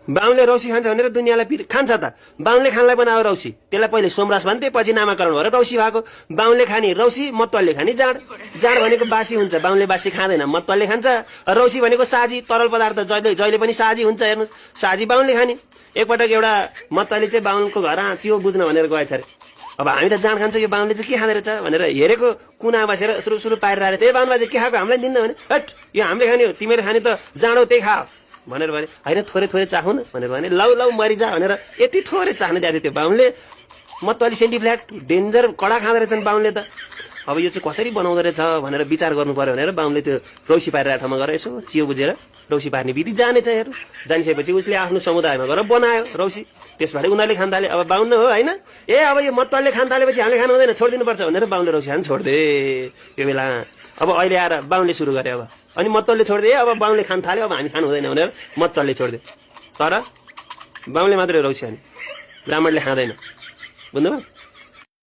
बाहुनले रौसी खान्छ भनेर दुनियाँलाई खान्छ त। बाहुनले खानलाई बनायो रौसी, त्यसलाई पहिले सोमरास भन्थे, पछि नामाकरण भएर रौसी भएको। बाहुनले खाने रौसी, मतलले खाने जाँड। जाँड भनेको बासी हुन्छ, बाहुनले बासी खाँदैन, मतलले खान्छ। रौसी भनेको साजी, तरल पदार्थ जहिले पनि साजी हुन्छ। हेर्नुहोस्, साजी बाहुनले खाने। एकपटक एउटा मतलले चाहिँ बाहुनको घर चियो बुझ्न भनेर गएछ अरे। अब हामी त जाँड खान्छ, यो बाहुनले चाहिँ के खाँदो रहेछ भनेर हेरेको, कुना बसेर सुरु पारिरहेको छ। ए बाहुन बाजे के खाएको, हामीलाई दिन्न भने, हट यो हामीले खाने हो, तिमीले खाने त जाँडो त्यही खा भनेर भने। होइन थोरै थोरै चाखौ न भनेर भने। लौ लौ मरिजा भनेर यति थोरै चाख्नु दिएको थियो त्यो बाहुनले। मतली सेन्टिफ्ल्याट डेन्जर कडा खाँदो रहेछन् बाहुनले त। अब यो चाहिँ कसरी बनाउँदो रहेछ भनेर विचार गर्नु पर्यो भनेर बाहुनले त्यो रौसी पारिरहेको ठाउँमा गएर यसो चियो बुझेर रौसी पार्ने विधि जानेछ। हेर्नु, जानिसकेपछि उसले आफ्नो समुदायमा गएर बनायो रौसी। त्यसबाट उनीहरूले खान थाले। अब बाहुन हो होइन, ए अब यो मतलले खान थालेपछि हामीले खानु हुँदैन, छोडिदिनुपर्छ भनेर बाहुनले रौसी खान छोडिदे त्यो बेला। अब अहिले आएर बाहुनले सुरु गरे अब, अनि मतलले छोडिदिए। अब बाहुनले खान थाल्यो, अब हामी खानु हुँदैन भनेर मतलले छोडिदियो। तर बाहुनले मात्रै रौसी खाने, ब्राह्मणले खाँदैन। बुझ्नुभयो?